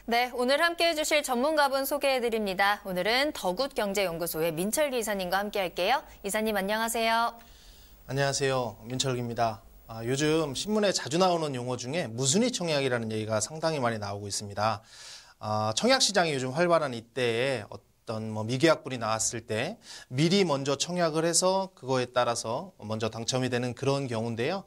네, 오늘 함께해 주실 전문가분 소개해드립니다. 오늘은 더굿경제연구소의 민철기 이사님과 함께할게요. 이사님 안녕하세요. 안녕하세요. 민철기입니다. 요즘 신문에 자주 나오는 용어 중에 무순위 청약이라는 얘기가 상당히 많이 나오고 있습니다. 청약 시장이 요즘 활발한 이때에 어떤 미계약분이 나왔을 때 미리 먼저 청약을 해서 그거에 따라서 먼저 당첨이 되는 그런 경우인데요.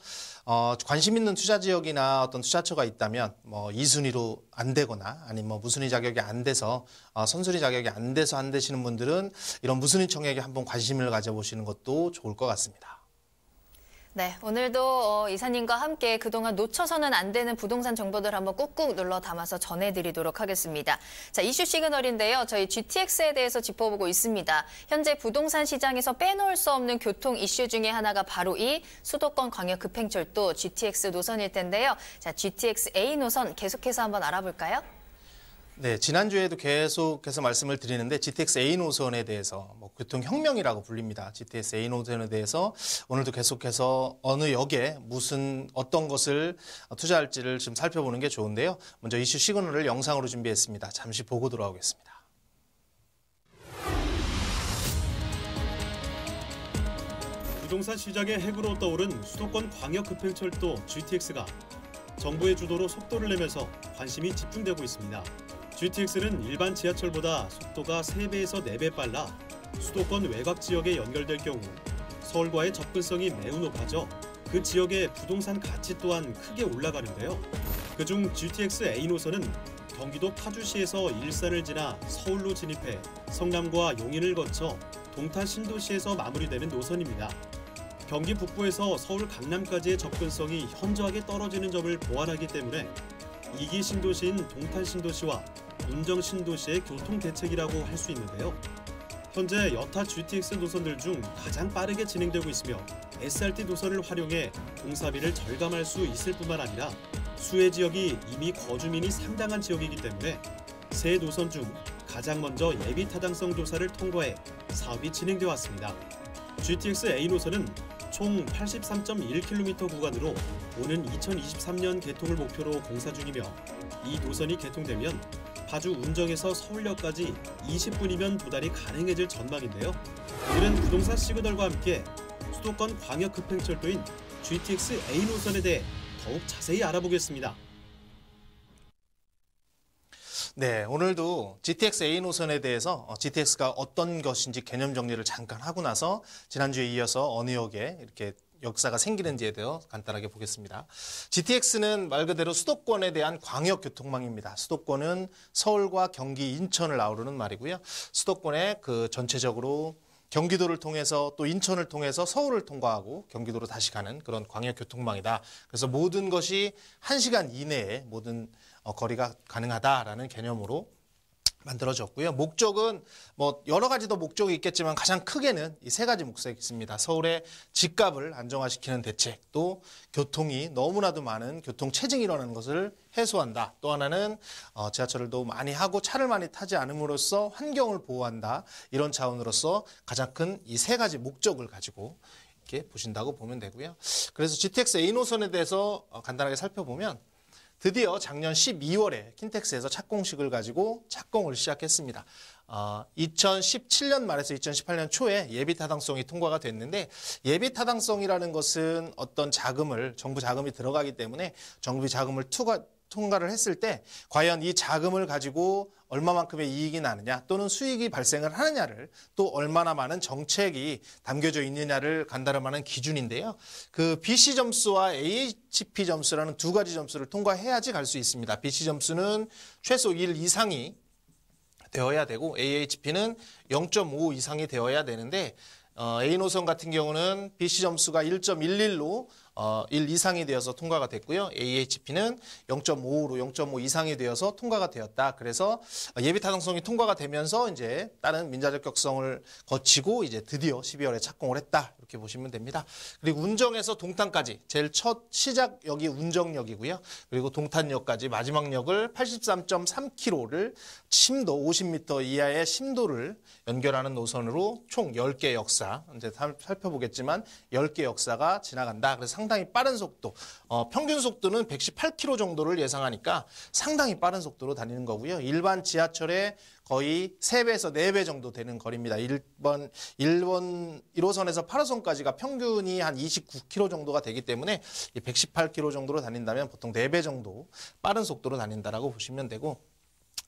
관심 있는 투자 지역이나 어떤 투자처가 있다면 2순위로 안 되거나 아니면 무순위 자격이 안 돼서 선순위 자격이 안 돼서 안 되시는 분들은 이런 무순위 청약에 한번 관심을 가져보시는 것도 좋을 것 같습니다. 네, 오늘도 이사님과 함께 그동안 놓쳐서는 안 되는 부동산 정보들 한번 꾹꾹 눌러 담아서 전해드리도록 하겠습니다. 자, 이슈 시그널인데요. 저희 GTX에 대해서 짚어보고 있습니다. 현재 부동산 시장에서 빼놓을 수 없는 교통 이슈 중에 하나가 바로 이 수도권 광역 급행철도 GTX 노선일 텐데요. 자, GTX A 노선 계속해서 한번 알아볼까요? 네, 지난주에도 계속해서 말씀을 드리는데 GTX A 노선에 대해서 교통혁명이라고 불립니다. GTX A 노선에 대해서 오늘도 계속해서 어느 역에 어떤 것을 투자할지를 좀 살펴보는 게 좋은데요. 먼저 이슈 시그널을 영상으로 준비했습니다. 잠시 보고 돌아오겠습니다. 부동산 시장의 핵으로 떠오른 수도권 광역급행철도 GTX가 정부의 주도로 속도를 내면서 관심이 집중되고 있습니다. GTX는 일반 지하철보다 속도가 3배에서 4배 빨라 수도권 외곽 지역에 연결될 경우 서울과의 접근성이 매우 높아져 그 지역의 부동산 가치 또한 크게 올라가는데요. 그중 GTX A 노선은 경기도 파주시에서 일산을 지나 서울로 진입해 성남과 용인을 거쳐 동탄 신도시에서 마무리되는 노선입니다. 경기 북부에서 서울 강남까지의 접근성이 현저하게 떨어지는 점을 보완하기 때문에 2기 신도시인 동탄 신도시와 운정 신도시의 교통 대책이라고 할 수 있는데요. 현재 여타 GTX 노선들 중 가장 빠르게 진행되고 있으며 SRT 노선을 활용해 공사비를 절감할 수 있을 뿐만 아니라 수혜 지역이 이미 거주민이 상당한 지역이기 때문에 세 노선 중 가장 먼저 예비 타당성 조사를 통과해 사업이 진행되어 왔습니다. GTX A 노선은 총 83.1km 구간으로 오는 2023년 개통을 목표로 공사 중이며 이 노선이 개통되면 파주 운정에서 서울역까지 20분이면 도달이 가능해질 전망인데요. 오늘은 부동산 시그널과 함께 수도권 광역급행철도인 GTX A 노선에 대해 더욱 자세히 알아보겠습니다. 네, 오늘도 GTX A 노선에 대해서 GTX가 어떤 것인지 개념 정리를 잠깐 하고 나서 지난주에 이어서 어느 역에 이렇게 역사가 생기는지에 대해 간단하게 보겠습니다. GTX는 말 그대로 수도권에 대한 광역교통망입니다. 수도권은 서울과 경기, 인천을 아우르는 말이고요. 수도권에 전체적으로 경기도를 통해서 또 인천을 통해서 서울을 통과하고 경기도로 다시 가는 그런 광역교통망이다. 그래서 모든 것이 1시간 이내에 모든 거리가 가능하다라는 개념으로 만들어졌고요. 목적은 여러 가지 더 목적이 있겠지만 가장 크게는 이 세 가지 목적이 있습니다. 서울의 집값을 안정화시키는 대책, 또 교통이 너무나도 많은 교통 체증이 일어나는 것을 해소한다. 또 하나는 지하철을 더 많이 하고 차를 많이 타지 않음으로써 환경을 보호한다. 이런 차원으로서 가장 큰 이 세 가지 목적을 가지고 이렇게 보신다고 보면 되고요. 그래서 GTX A 노선에 대해서 간단하게 살펴보면 드디어 작년 12월에 킨텍스에서 착공식을 가지고 착공을 시작했습니다. 2017년 말에서 2018년 초에 예비 타당성이 통과가 됐는데 예비 타당성이라는 것은 어떤 정부 자금이 들어가기 때문에 정부 자금을 통과를 했을 때 과연 이 자금을 가지고 얼마만큼의 이익이 나느냐 또는 수익이 발생을 하느냐를 또 얼마나 많은 정책이 담겨져 있느냐를 간다름하는 기준인데요. 그 BC 점수와 AHP 점수라는 두 가지 점수를 통과해야지 갈 수 있습니다. BC 점수는 최소 1 이상이 되어야 되고 AHP는 0.5 이상이 되어야 되는데 A 노선 같은 경우는 BC 점수가 1.11로 1 이상이 되어서 통과가 됐고요. AHP는 0.5로 0.5 이상이 되어서 통과가 되었다. 그래서 예비 타당성이 통과가 되면서 이제 다른 민자 적격성을 거치고 이제 드디어 12월에 착공을 했다. 이렇게 보시면 됩니다. 그리고 운정에서 동탄까지 제일 첫 시작역이 운정역이고요. 그리고 동탄역까지 마지막 역을 83.3km를 심도 50m 이하의 심도를 연결하는 노선으로 총 10개 역사, 이제 살펴보겠지만 10개 역사가 지나간다. 그래서 상당히 빠른 속도, 평균 속도는 118km 정도를 예상하니까 상당히 빠른 속도로 다니는 거고요. 일반 지하철의 거의 3배에서 4배 정도 되는 거리입니다. 1호선에서 8호선까지가 평균이 한 29km 정도가 되기 때문에 118km 정도로 다닌다면 보통 4배 정도 빠른 속도로 다닌다라고 보시면 되고,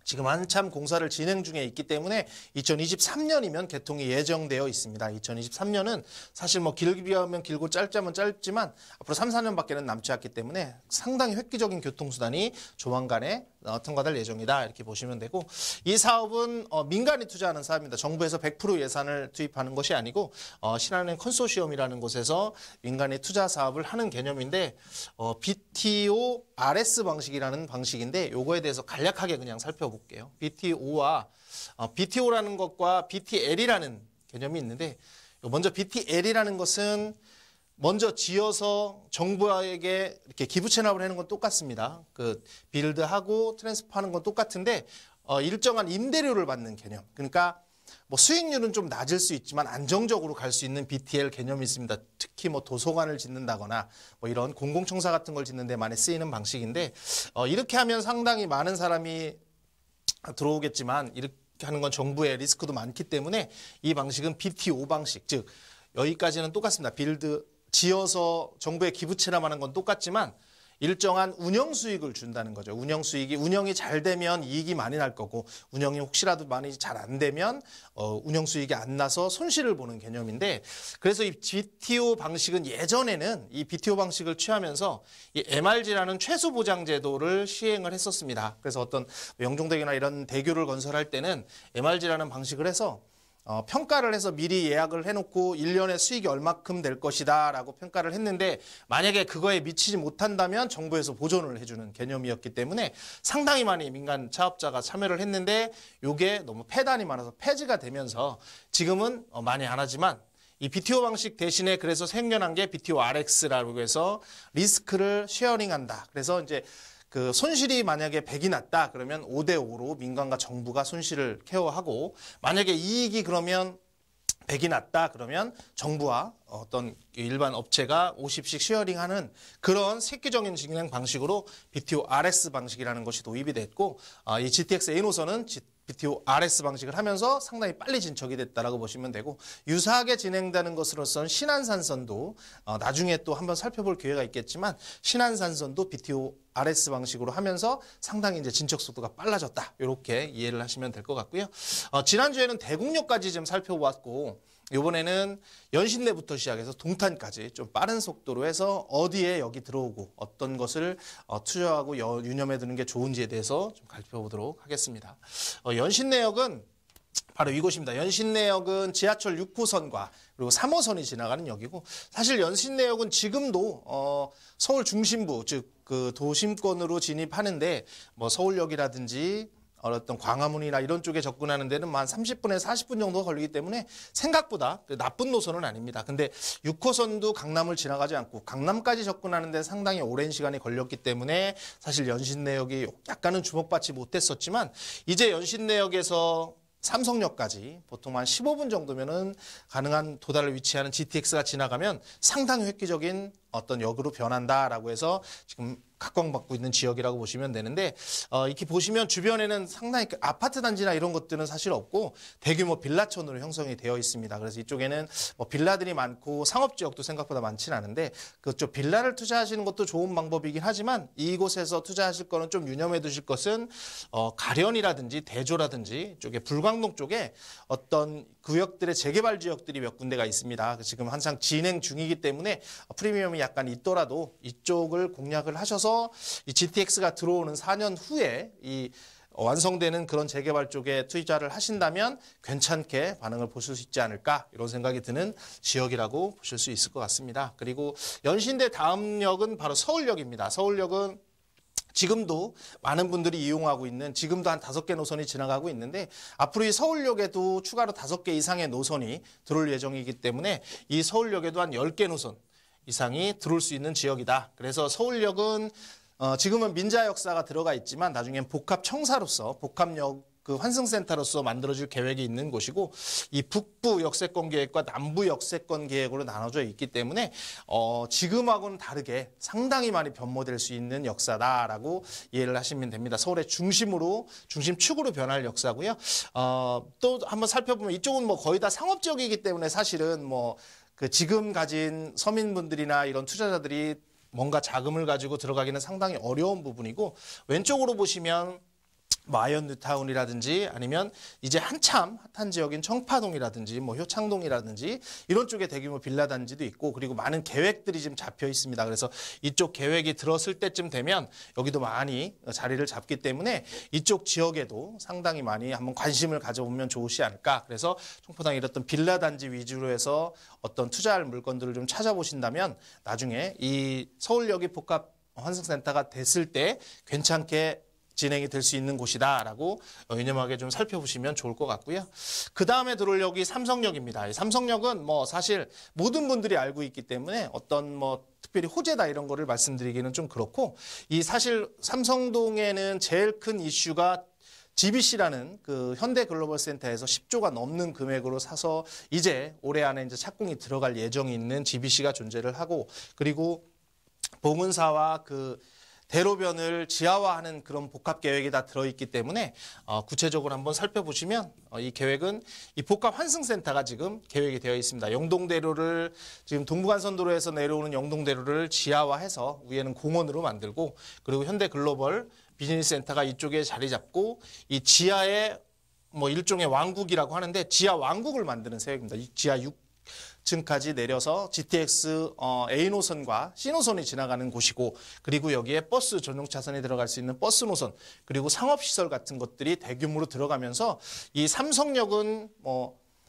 지금 한참 공사를 진행 중에 있기 때문에 2023년이면 개통이 예정되어 있습니다. 2023년은 사실 뭐 길면 길고 짧자면 짧지만 앞으로 3, 4년밖에는 남지 않기 때문에 상당히 획기적인 교통수단이 조만간에 통과될 예정이다, 이렇게 보시면 되고, 이 사업은 민간이 투자하는 사업입니다. 정부에서 100% 예산을 투입하는 것이 아니고 신한은행 컨소시엄이라는 곳에서 민간이 투자 사업을 하는 개념인데, BTO RS 방식이라는 방식인데 요거에 대해서 간략하게 그냥 살펴볼게요. BTO라는 것과 BTL이라는 개념이 있는데, 먼저 BTL이라는 것은 먼저 지어서 정부에게 이렇게 기부 체납을 하는 건 똑같습니다. 그 빌드하고 트랜스퍼하는 건 똑같은데 일정한 임대료를 받는 개념. 그러니까 뭐 수익률은 좀 낮을 수 있지만 안정적으로 갈 수 있는 BTL 개념이 있습니다. 특히 뭐 도서관을 짓는다거나 뭐 이런 공공청사 같은 걸 짓는 데 많이 쓰이는 방식인데, 이렇게 하면 상당히 많은 사람이 들어오겠지만 이렇게 하는 건 정부의 리스크도 많기 때문에 이 방식은 BTO 방식, 즉 여기까지는 똑같습니다. 빌드 지어서 정부에 기부 체납하는 건 똑같지만 일정한 운영 수익을 준다는 거죠. 운영이 잘 되면 이익이 많이 날 거고, 운영이 혹시라도 많이 잘 안 되면 운영 수익이 안 나서 손실을 보는 개념인데, 그래서 이 BTO 방식은 예전에는 이 BTO 방식을 취하면서 이 MRG라는 최소 보장 제도를 시행을 했었습니다. 그래서 어떤 영종대교나 이런 대교를 건설할 때는 MRG라는 방식을 해서 평가를 해서 미리 예약을 해놓고 1년에 수익이 얼마큼 될 것이다 라고 평가를 했는데, 만약에 그거에 미치지 못한다면 정부에서 보존을 해주는 개념이었기 때문에 상당히 많이 민간 사업자가 참여를 했는데, 이게 너무 폐단이 많아서 폐지가 되면서 지금은 많이 안 하지만 이 BTO 방식 대신에 그래서 생겨난 게 BTO RX라고 해서 리스크를 쉐어링한다. 그래서 이제 그 손실이 만약에 100이 났다 그러면 5대5로 민간과 정부가 손실을 케어하고, 만약에 이익이 그러면 100이 났다 그러면 정부와 어떤 일반 업체가 50씩 쉐어링하는 그런 획기적인 진행 방식으로 BTO RS 방식이라는 것이 도입이 됐고, 이 GTX A 노선은 BTO RS 방식을 하면서 상당히 빨리 진척이 됐다라고 보시면 되고, 유사하게 진행되는 것으로서는 신안산선도 나중에 또 한번 살펴볼 기회가 있겠지만, 신안산선도 BTO RS 방식으로 하면서 상당히 이제 진척 속도가 빨라졌다, 이렇게 이해를 하시면 될 것 같고요. 지난주에는 대곡역까지 좀 살펴보았고, 이번에는 연신내부터 시작해서 동탄까지 좀 빠른 속도로 해서 어디에 여기 들어오고 어떤 것을 투자하고 유념해 두는 게 좋은지에 대해서 좀 살펴보도록 하겠습니다. 연신내역은 바로 이곳입니다. 연신내역은 지하철 6호선과 그리고 3호선이 지나가는 역이고, 사실 연신내역은 지금도 서울 중심부, 즉 그 도심권으로 진입하는데 뭐 서울역이라든지 어떤 광화문이나 이런 쪽에 접근하는 데는 한 30분에서 40분 정도가 걸리기 때문에 생각보다 나쁜 노선은 아닙니다. 근데 6호선도 강남을 지나가지 않고 강남까지 접근하는 데 상당히 오랜 시간이 걸렸기 때문에 사실 연신내역이 약간은 주목받지 못했었지만, 이제 연신내역에서 삼성역까지 보통 한 15분 정도면은 가능한 도달을 위치하는 GTX가 지나가면 상당히 획기적인 어떤 역으로 변한다라고 해서 지금 각광받고 있는 지역이라고 보시면 되는데, 이렇게 보시면 주변에는 상당히 아파트 단지나 이런 것들은 사실 없고 대규모 빌라촌으로 형성이 되어 있습니다. 그래서 이쪽에는 뭐 빌라들이 많고 상업지역도 생각보다 많지는 않은데, 그쪽 빌라를 투자하시는 것도 좋은 방법이긴 하지만 이곳에서 투자하실 거는 좀 유념해 두실 것은 가련이라든지 대조라든지 쪽에 불광동 쪽에 어떤 구역들의 재개발 지역들이 몇 군데가 있습니다. 지금 항상 진행 중이기 때문에 프리미엄이 약간 있더라도 이쪽을 공략을 하셔서 이 GTX가 들어오는 4년 후에 이 완성되는 그런 재개발 쪽에 투자를 하신다면 괜찮게 반응을 보실 수 있지 않을까, 이런 생각이 드는 지역이라고 보실 수 있을 것 같습니다. 그리고 연신대 다음 역은 바로 서울역입니다. 서울역은 지금도 많은 분들이 이용하고 있는 지금도 한 5개 노선이 지나가고 있는데 앞으로 이 서울역에도 추가로 5개 이상의 노선이 들어올 예정이기 때문에 이 서울역에도 한 10개 노선 이상이 들어올 수 있는 지역이다. 그래서 서울역은 지금은 민자 역사가 들어가 있지만 나중엔 복합 청사로서 복합역 그 환승센터로서 만들어질 계획이 있는 곳이고 이 북부 역세권 계획과 남부 역세권 계획으로 나눠져 있기 때문에 지금하고는 다르게 상당히 많이 변모될 수 있는 역사다라고 이해를 하시면 됩니다. 서울의 중심축으로 변할 역사고요. 또 한번 살펴보면 이쪽은 뭐 거의 다 상업 지역이기 때문에 사실은 뭐 그 지금 가진 서민분들이나 이런 투자자들이 뭔가 자금을 가지고 들어가기는 상당히 어려운 부분이고 왼쪽으로 보시면 뭐 아이언 뉴타운이라든지 아니면 이제 한참 핫한 지역인 청파동이라든지 뭐 효창동이라든지 이런 쪽에 대규모 빌라 단지도 있고 그리고 많은 계획들이 지금 잡혀 있습니다. 그래서 이쪽 계획이 들었을 때쯤 되면 여기도 많이 자리를 잡기 때문에 이쪽 지역에도 상당히 많이 한번 관심을 가져보면 좋으시 않을까. 그래서 청파동에 이랬던 빌라 단지 위주로 해서 어떤 투자할 물건들을 좀 찾아보신다면 나중에 이 서울역이 복합 환승센터가 됐을 때 괜찮게 진행이 될 수 있는 곳이다라고 유념하게 좀 살펴보시면 좋을 것 같고요. 그 다음에 들어올 역이 삼성역입니다. 삼성역은 뭐 사실 모든 분들이 알고 있기 때문에 어떤 뭐 특별히 호재다 이런 거를 말씀드리기는 좀 그렇고 이 사실 삼성동에는 제일 큰 이슈가 GBC라는 그 현대글로벌센터에서 10조가 넘는 금액으로 사서 이제 올해 안에 이제 착공이 들어갈 예정이 있는 GBC가 존재를 하고 그리고 봉은사와 그 대로변을 지하화하는 그런 복합 계획이 다 들어있기 때문에 구체적으로 한번 살펴보시면 이 계획은 이 복합 환승센터가 지금 계획이 되어 있습니다. 영동대로를 지금 동부간선도로에서 내려오는 영동대로를 지하화해서 위에는 공원으로 만들고 그리고 현대글로벌 비즈니스센터가 이쪽에 자리 잡고 이 지하에 뭐 일종의 왕국이라고 하는데 지하 왕국을 만드는 계획입니다. 이 지하 6층까지 내려서 GTX A 노선과 C 노선이 지나가는 곳이고 그리고 여기에 버스 전용 차선이 들어갈 수 있는 버스 노선 그리고 상업시설 같은 것들이 대규모로 들어가면서 이 삼성역은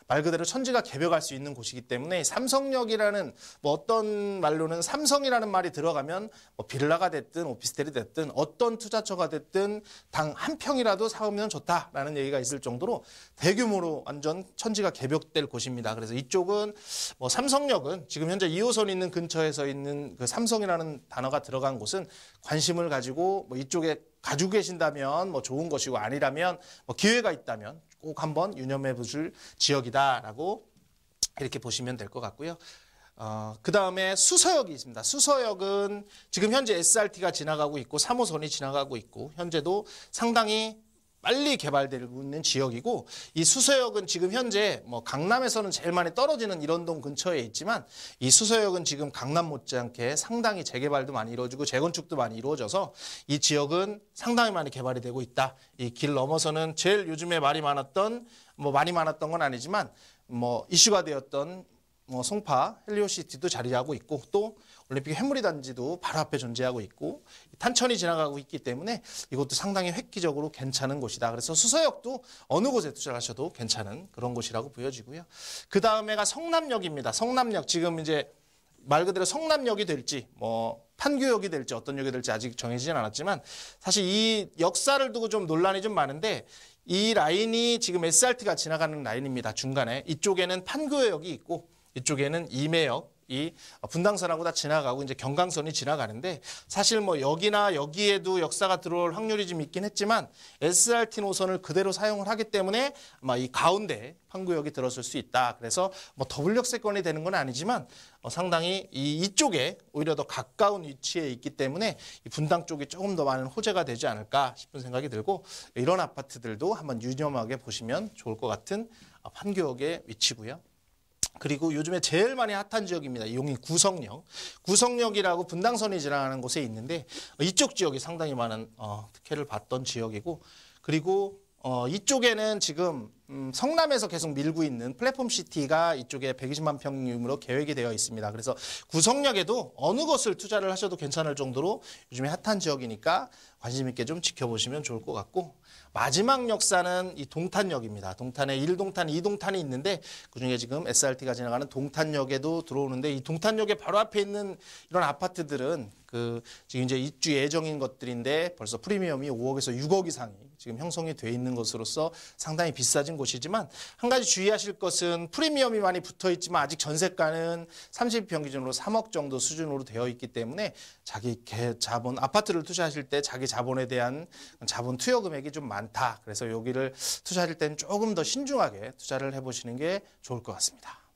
말 그대로 천지가 개벽할 수 있는 곳이기 때문에 삼성역이라는 뭐 어떤 말로는 삼성이라는 말이 들어가면 뭐 빌라가 됐든 오피스텔이 됐든 어떤 투자처가 됐든 당 한 평이라도 사오면 좋다라는 얘기가 있을 정도로 대규모로 완전 천지가 개벽될 곳입니다. 그래서 이쪽은 뭐 삼성역은 지금 현재 2호선 있는 근처에서 있는 그 삼성이라는 단어가 들어간 곳은 관심을 가지고 뭐 이쪽에 가지고 계신다면 뭐 좋은 것이고 아니라면 뭐 기회가 있다면 꼭 한번 유념해 보실 지역이다라고 이렇게 보시면 될 것 같고요. 그 다음에 수서역이 있습니다. 수서역은 지금 현재 SRT가 지나가고 있고 3호선이 지나가고 있고 현재도 상당히 빨리 개발되고 있는 지역이고 이 수서역은 지금 현재 뭐 강남에서는 제일 많이 떨어지는 일원동 근처에 있지만 이 수서역은 지금 강남 못지않게 상당히 재개발도 많이 이루어지고 재건축도 많이 이루어져서 이 지역은 상당히 많이 개발이 되고 있다. 이 길 넘어서는 제일 요즘에 말이 많았던 건 아니지만 뭐 이슈가 되었던 뭐 송파 헬리오시티도 자리하고 있고 또 올림픽 해무리 단지도 바로 앞에 존재하고 있고 탄천이 지나가고 있기 때문에 이것도 상당히 획기적으로 괜찮은 곳이다. 그래서 수서역도 어느 곳에 투자하셔도 괜찮은 그런 곳이라고 보여지고요. 그 다음에가 성남역입니다. 성남역 지금 이제 말 그대로 성남역이 될지 뭐 판교역이 될지 어떤 역이 될지 아직 정해지진 않았지만 사실 이 역사를 두고 좀 논란이 좀 많은데 이 라인이 지금 SRT가 지나가는 라인입니다. 중간에 이쪽에는 판교역이 있고 이쪽에는 임해역이 분당선하고 다 지나가고 이제 경강선이 지나가는데 사실 뭐 여기나 여기에도 역사가 들어올 확률이 좀 있긴 했지만 SRT 노선을 그대로 사용을 하기 때문에 아마 이 가운데 판교역이 들어설 수 있다. 그래서 뭐 더블 역세권이 되는 건 아니지만 상당히 이쪽에 오히려 더 가까운 위치에 있기 때문에 이 분당 쪽이 조금 더 많은 호재가 되지 않을까 싶은 생각이 들고 이런 아파트들도 한번 유념하게 보시면 좋을 것 같은 판교역의 위치고요. 그리고 요즘에 제일 많이 핫한 지역입니다. 용인 구성역. 구성역이라고 분당선이 지나가는 곳에 있는데 이쪽 지역이 상당히 많은 특혜를 받던 지역이고 그리고 이쪽에는 지금 성남에서 계속 밀고 있는 플랫폼 시티가 이쪽에 120만 평형으로 계획이 되어 있습니다. 그래서 구성역에도 어느 것을 투자를 하셔도 괜찮을 정도로 요즘에 핫한 지역이니까 관심 있게 좀 지켜보시면 좋을 것 같고, 마지막 역사는 이 동탄역입니다. 동탄에 1동탄, 2동탄이 있는데 그중에 지금 SRT가 지나가는 동탄역에도 들어오는데, 이 동탄역의 바로 앞에 있는 이런 아파트들은 지금 이제 입주 예정인 것들인데 벌써 프리미엄이 5억에서 6억 이상이 지금 형성이 돼 있는 것으로서 상당히 비싸진 곳이지만, 한 가지 주의하실 것은 프리미엄이 많이 붙어 있지만 아직 전세가는 30평 기준으로 3억 정도 수준으로 되어 있기 때문에 자기 자본, 아파트를 투자하실 때 자기 자본에 대한 자본 투여 금액이 좀 많다. 그래서 여기를 투자하실 때는 조금 더 신중하게 투자를 해보시는 게 좋을 것 같습니다.